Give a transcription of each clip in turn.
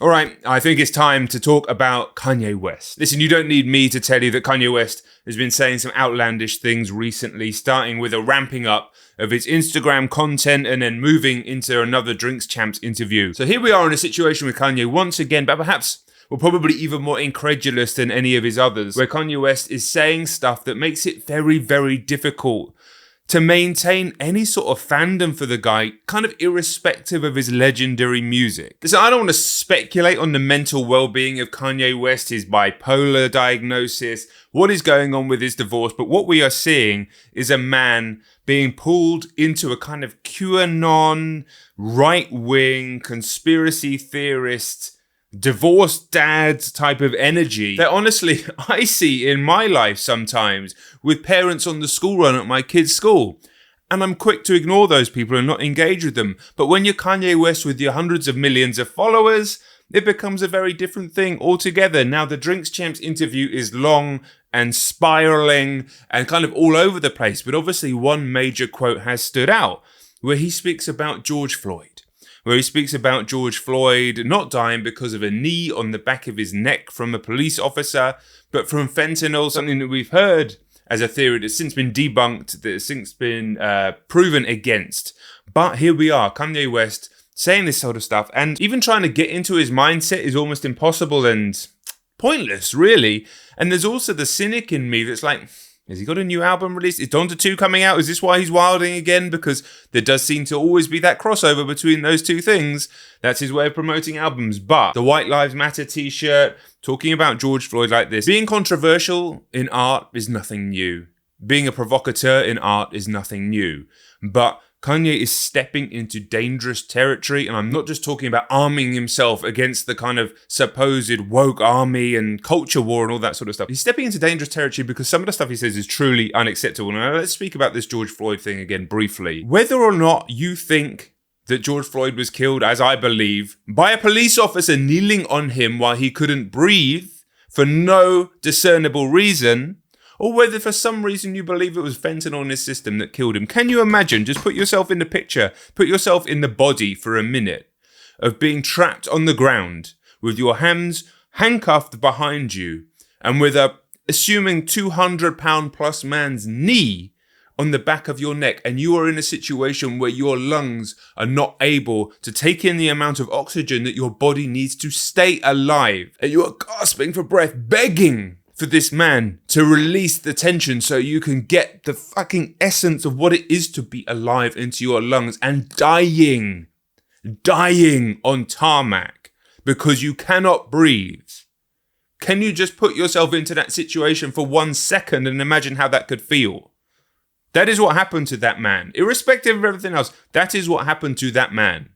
All right, I think it's time to talk about Kanye West. Listen, you don't need me to tell you that Kanye West has been saying some outlandish things recently, starting with a ramping up of his Instagram content and then moving into another Drinks Champs interview. So here we are in a situation with Kanye once again, but perhaps we're probably even more incredulous than any of his others, where Kanye West is saying stuff that makes it very, very difficult to maintain any sort of fandom for the guy, kind of irrespective of his legendary music. Listen, I don't want to speculate on the mental well-being of Kanye West, his bipolar diagnosis, what is going on with his divorce, but what we are seeing is a man being pulled into a kind of QAnon, right-wing, conspiracy theorist, divorced dad type of energy that honestly I see in my life sometimes with parents on the school run at my kids' school. And I'm quick to ignore those people and not engage with them. But when you're Kanye West with your hundreds of millions of followers, it becomes a very different thing altogether. Now, the Drinks Champs interview is long and spiraling and kind of all over the place. But obviously one major quote has stood out where he speaks about George Floyd. Where he speaks about George Floyd not dying because of a knee on the back of his neck from a police officer, but from fentanyl, something that we've heard as a theory that's since been debunked, that has since been proven against. But here we are, Kanye West saying this sort of stuff, and even trying to get into his mindset is almost impossible and pointless, really. And there's also the cynic in me that's like, has he got a new album released? Is Donda 2 coming out? Is this why he's wilding again? Because there does seem to always be that crossover between those two things. That's his way of promoting albums. But the White Lives Matter t-shirt, talking about George Floyd like this, being controversial in art is nothing new. Being a provocateur in art is nothing new. But Kanye is stepping into dangerous territory, and I'm not just talking about arming himself against the kind of supposed woke army and culture war and all that sort of stuff. He's stepping into dangerous territory because some of the stuff he says is truly unacceptable. Now, let's speak about this George Floyd thing again briefly. Whether or not you think that George Floyd was killed, as I believe, by a police officer kneeling on him while he couldn't breathe for no discernible reason, or whether for some reason you believe it was fentanyl in his system that killed him. Can you imagine? Just put yourself in the picture, put yourself in the body for a minute of being trapped on the ground with your hands handcuffed behind you and with a, assuming 200-pound plus man's knee on the back of your neck, and you are in a situation where your lungs are not able to take in the amount of oxygen that your body needs to stay alive, and you are gasping for breath, begging for this man to release the tension so you can get the fucking essence of what it is to be alive into your lungs, and dying on tarmac because you cannot breathe. Can you just put yourself into that situation for 1 second and imagine how that could feel? That is what happened to that man. Irrespective of everything else, that is what happened to that man.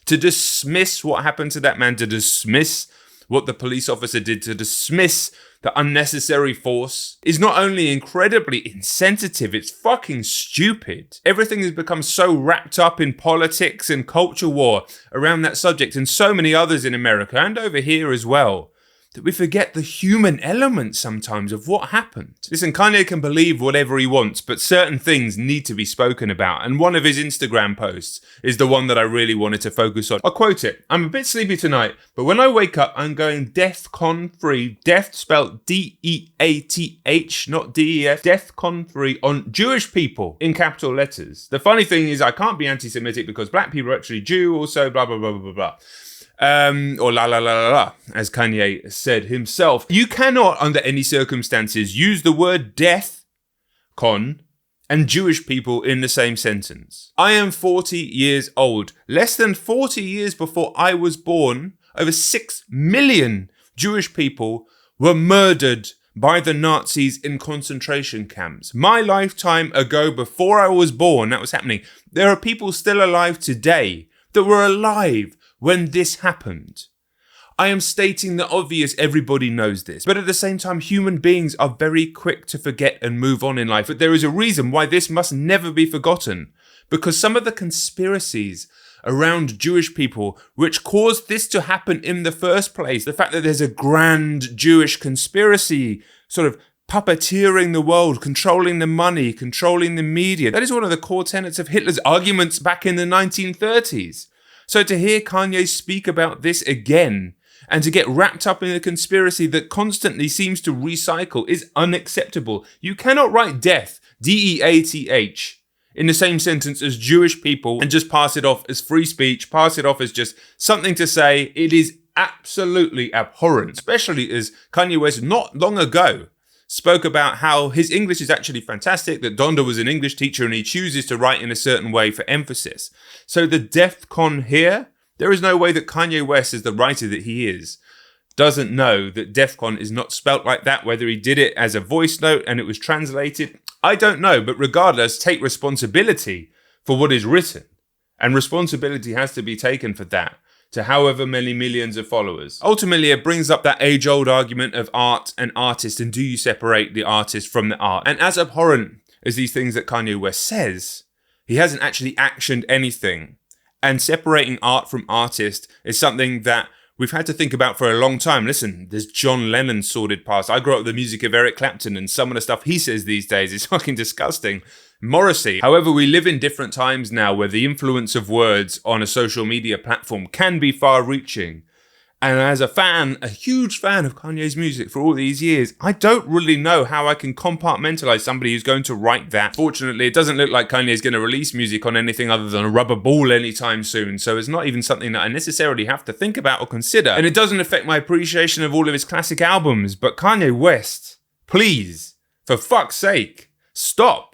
To dismiss what happened to that man, to dismiss what the police officer did, to dismiss the unnecessary force, is not only incredibly insensitive, it's fucking stupid. Everything has become so wrapped up in politics and culture war around that subject, and so many others in America and over here as well, that we forget the human element sometimes of what happened. Listen, Kanye can believe whatever he wants, but certain things need to be spoken about. And one of his Instagram posts is the one that I really wanted to focus on. I'll quote it. "I'm a bit sleepy tonight, but when I wake up, I'm going DEFCON free, death spelled D-E-A-T-H, not D-E-F, DEFCON free on Jewish people in capital letters. The funny thing is I can't be anti-Semitic because black people are actually Jew, also blah, blah, blah, blah, blah, blah. Or la la la la la, as Kanye said himself. You cannot, under any circumstances, use the word death, con, and Jewish people in the same sentence. I am 40 years old. Less than 40 years before I was born, over 6 million Jewish people were murdered by the Nazis in concentration camps. My lifetime ago, before I was born, that was happening. There are people still alive today that were alive when this happened. I am stating the obvious, everybody knows this. But at the same time, human beings are very quick to forget and move on in life. But there is a reason why this must never be forgotten. Because some of the conspiracies around Jewish people, which caused this to happen in the first place, the fact that there's a grand Jewish conspiracy sort of puppeteering the world, controlling the money, controlling the media, that is one of the core tenets of Hitler's arguments back in the 1930s. So to hear Kanye speak about this again And to get wrapped up in a conspiracy that constantly seems to recycle is unacceptable. You cannot write death, D-E-A-T-H, in the same sentence as Jewish people and just pass it off as free speech, pass it off as just something to say. It is absolutely abhorrent, especially as Kanye West not long ago spoke about how his English is actually fantastic, that Donda was an English teacher and he chooses to write in a certain way for emphasis. So the DEFCON here, there is no way that Kanye West, as the writer that he is, doesn't know that DEFCON is not spelt like that, whether he did it as a voice note and it was translated. I don't know, but regardless, take responsibility for what is written. And responsibility has to be taken for that, to however many millions of followers. Ultimately, it brings up that age-old argument of art and artist, and do you separate the artist from the art? And as abhorrent as these things that Kanye West says, he hasn't actually actioned anything. And separating art from artist is something that we've had to think about for a long time. Listen, there's John Lennon's sordid past. I grew up with the music of Eric Clapton, and some of the stuff he says these days is fucking disgusting. Morrissey. However, we live in different times now where the influence of words on a social media platform can be far-reaching. And as a fan, a huge fan of Kanye's music for all these years, I don't really know how I can compartmentalize somebody who's going to write that. Fortunately, it doesn't look like Kanye is going to release music on anything other than a rubber ball anytime soon, so it's not even something that I necessarily have to think about or consider. And it doesn't affect my appreciation of all of his classic albums, but Kanye West, please, for fuck's sake, stop.